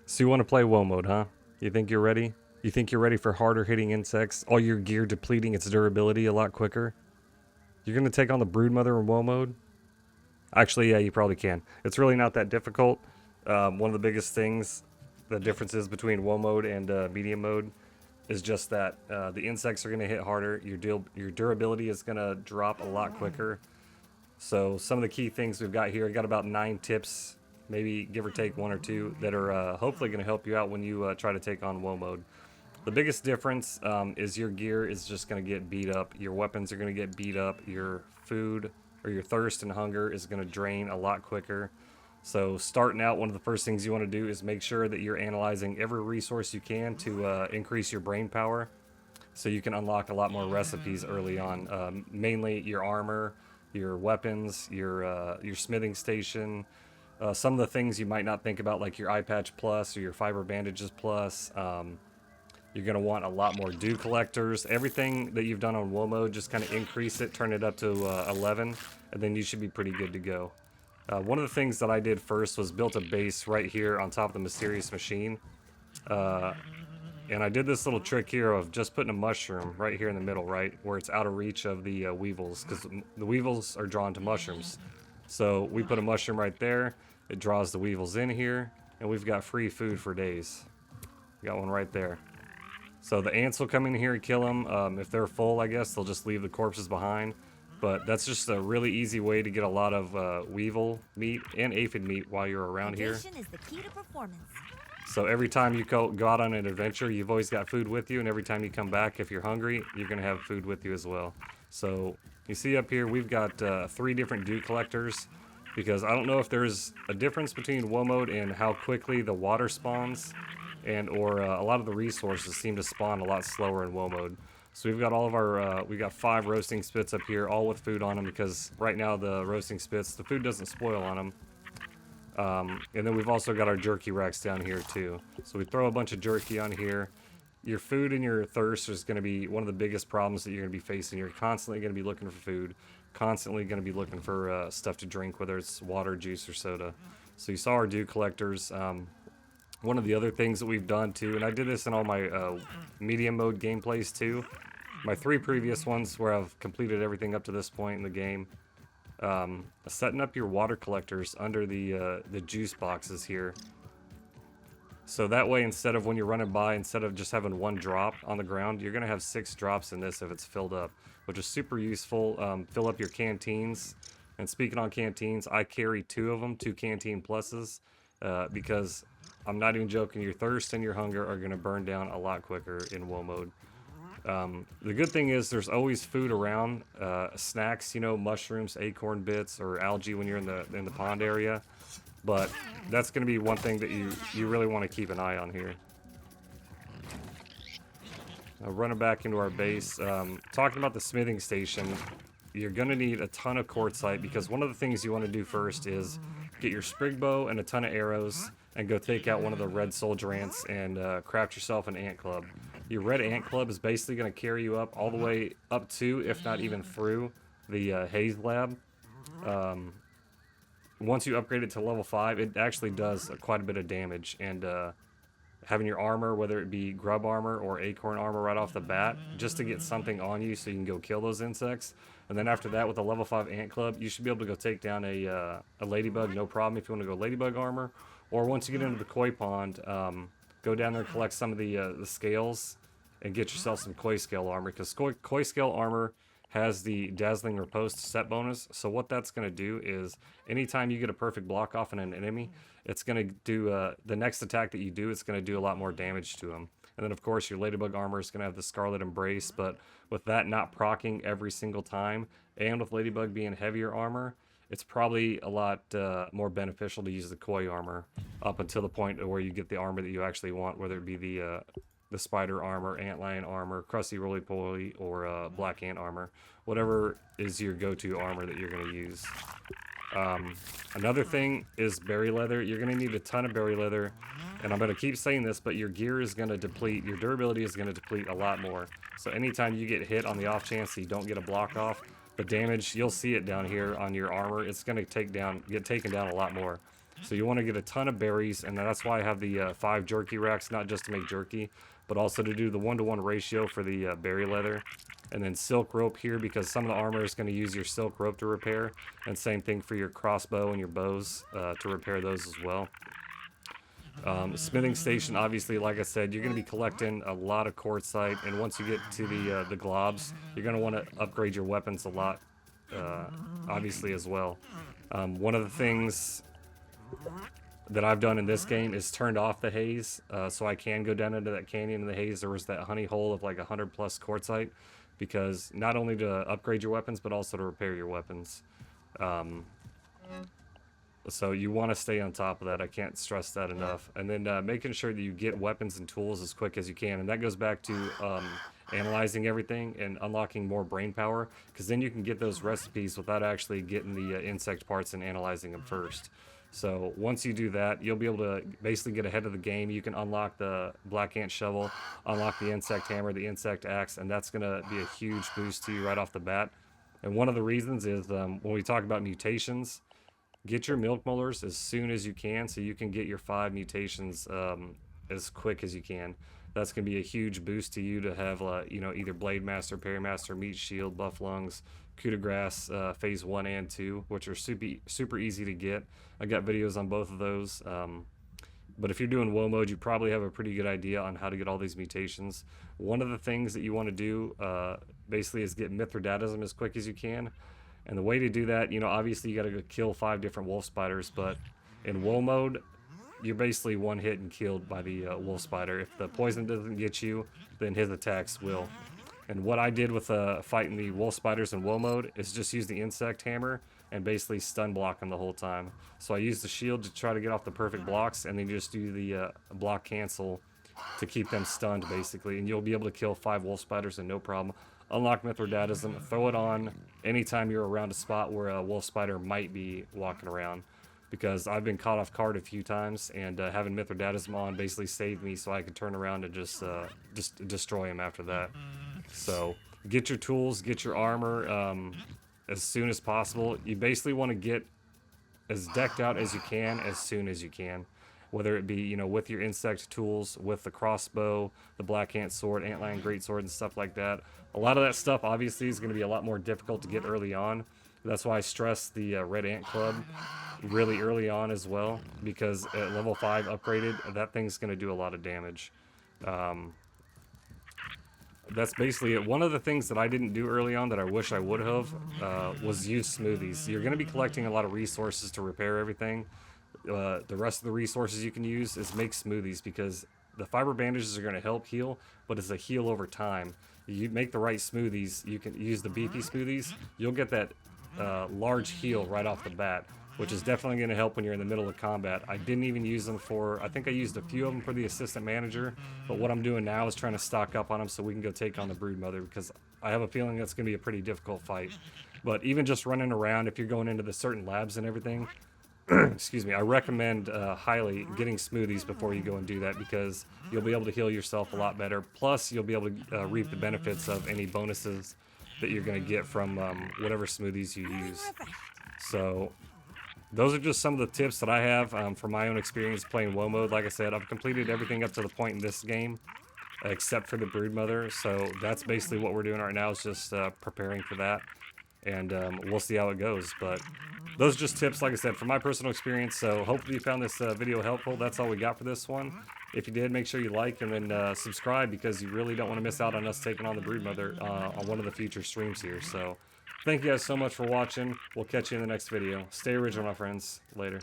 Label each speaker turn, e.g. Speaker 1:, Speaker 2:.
Speaker 1: So you want to play woe mode, huh? You think you're ready? You think you're ready for harder hitting insects? All your gear depleting its durability a lot quicker? You're gonna take on the Broodmother in woe mode? Actually, yeah, you probably can. It's really not that difficult. One of the biggest things, the differences between woe mode and medium mode, is just that the insects are gonna hit harder. Your durability is gonna drop a lot quicker. So some of the key things we've got here, I got about 9 tips, maybe give or take one or two, that are hopefully going to help you out when you try to take on woe mode. The biggest difference is your gear is just going to get beat up. Your weapons are going to get beat up. Your food or your thirst and hunger is going to drain a lot quicker. So starting out, one of the first things you want to do is make sure that you're analyzing every resource you can to increase your brain power, so you can unlock a lot more recipes early on. Mainly your armor, your weapons, your smithing station. Some of the things you might not think about, like your eye patch plus or your fiber bandages plus. You're gonna want a lot more dew collectors. Everything that you've done on woe mode, just kind of increase it, turn it up to 11, and then you should be pretty good to go. One of the things that I did first was built a base right here on top of the mysterious machine. Uh, and I did this little trick here of just putting a mushroom right here in the middle, right where it's out of reach of the weevils, because the weevils are drawn to mushrooms. So we put a mushroom right there. It draws the weevils in here, and we've got free food for days. We got one right there. So the ants will come in here and kill them. If they're full, I guess they'll just leave the corpses behind. But that's just a really easy way to get a lot of weevil meat and aphid meat while you're around here.
Speaker 2: Negation is the key to performance.
Speaker 1: So every time you go out on an adventure, you've always got food with you, and every time you come back, if you're hungry, you're going to have food with you as well. So you see up here, we've got 3 different dew collectors, because I don't know if there's a difference between woe mode and how quickly the water spawns, and or a lot of the resources seem to spawn a lot slower in woe mode. So we've got all of our, we got 5 roasting spits up here, all with food on them, because right now the roasting spits, the food doesn't spoil on them. And then we've also got our jerky racks down here too. So we throw a bunch of jerky on here. Your food and your thirst is going to be one of the biggest problems that you're going to be facing. You're constantly going to be looking for food, constantly going to be looking for stuff to drink, whether it's water, juice, or soda. So you saw our dew collectors. One of the other things that we've done too, and I did this in all my medium mode gameplays too. My 3 previous ones where I've completed everything up to this point in the game. Setting up your water collectors under the juice boxes here. So that way, instead of when you're running by, instead of just having 1 drop on the ground, you're going to have 6 drops in this if it's filled up, which is super useful. Fill up your canteens. And speaking on canteens, I carry 2 of them, 2 canteen pluses, because I'm not even joking, your thirst and your hunger are going to burn down a lot quicker in woe mode. The good thing is there's always food around, snacks, you know, mushrooms, acorn bits, or algae when you're in the pond area. But that's going to be one thing that you really want to keep an eye on here. Running back into our base, talking about the smithing station, you're going to need a ton of quartzite, because one of the things you want to do first is get your sprig bow and a ton of arrows and go take out one of the red soldier ants and craft yourself an ant club. Your red ant club is basically going to carry you up all the way up to, if not even through, the haze lab. Once you upgrade it to level 5, it actually does quite a bit of damage, and having your armor, whether it be grub armor or acorn armor right off the bat, just to get something on you so you can go kill those insects. And then after that, with a level 5 ant club, you should be able to go take down a ladybug, no problem, if you want to go ladybug armor. Or once you get into the koi pond, go down there and collect some of the scales and get yourself some koi scale armor, because koi scale armor has the dazzling riposte set bonus. So what that's going to do is anytime you get a perfect block off on an enemy, it's going to do the next attack that you do, it's going to do a lot more damage to them. And then of course your ladybug armor is going to have the scarlet embrace, but with that not proccing every single time, and with ladybug being heavier armor, it's probably a lot more beneficial to use the koi armor up until the point where you get the armor that you actually want, whether it be the spider armor, antlion armor, crusty roly poly, or black ant armor. Whatever is your go-to armor that you're going to use. Another thing is berry leather. You're going to need a ton of berry leather, and I'm going to keep saying this, but your gear is going to deplete, your durability is going to deplete a lot more. So anytime you get hit on the off chance that you don't get a block off, the damage, you'll see it down here on your armor, it's going to get taken down a lot more. So you want to get a ton of berries, and that's why I have the 5 jerky racks, not just to make jerky, but also to do the 1-to-1 ratio for the berry leather. And then silk rope here, because some of the armor is going to use your silk rope to repair. And same thing for your crossbow and your bows to repair those as well. Smithing station, obviously, like I said, you're going to be collecting a lot of quartzite, and once you get to the globs, you're going to want to upgrade your weapons a lot, obviously, as well. One of the things that I've done in this game is turned off the haze, so I can go down into that canyon in the haze. There was that honey hole of like 100 plus quartzite, because not only to upgrade your weapons, but also to repair your weapons. So you want to stay on top of that. I can't stress that enough. And then making sure that you get weapons and tools as quick as you can. And that goes back to analyzing everything and unlocking more brain power, because then you can get those recipes without actually getting the insect parts and analyzing them first. So once you do that, you'll be able to basically get ahead of the game. You can unlock the black ant shovel, unlock the insect hammer, the insect axe, and that's going to be a huge boost to you right off the bat. And one of the reasons is when we talk about mutations, get your milk molars as soon as you can, so you can get your 5 mutations as quick as you can. That's going to be a huge boost to you to have, you know, either Blade Master, Parry Master, Meat Shield, Buff Lungs, Coup de Grace, Phase 1 and 2, which are super easy to get. I got videos on both of those. But if you're doing woe mode, you probably have a pretty good idea on how to get all these mutations. One of the things that you want to do basically is get Mithridatism as quick as you can. And the way to do that, you know, obviously you got to go kill 5 different wolf spiders, but in woe mode, you're basically one hit and killed by the wolf spider. If the poison doesn't get you, then his attacks will. And what I did with fighting the wolf spiders in woe mode is just use the insect hammer and basically stun block them the whole time. So I used the shield to try to get off the perfect blocks, and then you just do the block cancel to keep them stunned, basically. And you'll be able to kill 5 wolf spiders and no problem. Unlock Mithridatism, throw it on anytime you're around a spot where a wolf spider might be walking around. Because I've been caught off guard a few times, and having Mithridatism on basically saved me, so I could turn around and just destroy him after that. So get your tools, get your armor as soon as possible. You basically want to get as decked out as you can as soon as you can. Whether it be, you know, with your insect tools, with the crossbow, the black ant sword, antlion greatsword, and stuff like that. A lot of that stuff obviously is going to be a lot more difficult to get early on. That's why I stress the Red Ant Club really early on as well, because at level 5 upgraded, that thing's going to do a lot of damage. That's basically it. One of the things that I didn't do early on that I wish I would have was use smoothies. You're going to be collecting a lot of resources to repair everything. The rest of the resources you can use is make smoothies, because the fiber bandages are going to help heal, but it's a heal over time. You make the right smoothies, you can use the BP smoothies, you'll get that large heal right off the bat, which is definitely going to help when you're in the middle of combat. I didn't even use them for, I think I used a few of them for the assistant manager, but what I'm doing now is trying to stock up on them so we can go take on the Broodmother, because I have a feeling that's going to be a pretty difficult fight. But even just running around, if you're going into the certain labs and everything, excuse me, I recommend highly getting smoothies before you go and do that, because you'll be able to heal yourself a lot better. Plus, you'll be able to reap the benefits of any bonuses that you're going to get from whatever smoothies you use. So those are just some of the tips that I have from my own experience playing woe mode. Like I said, I've completed everything up to the point in this game except for the Broodmother. So that's basically what we're doing right now, is just preparing for that. And we'll see how it goes. But those are just tips, like I said, from my personal experience. So hopefully you found this video helpful. That's all we got for this one. If you did, make sure you like and then subscribe, because you really don't want to miss out on us taking on the Broodmother on one of the future streams here. So thank you guys so much for watching. We'll catch you in the next video. Stay original, my friends. Later.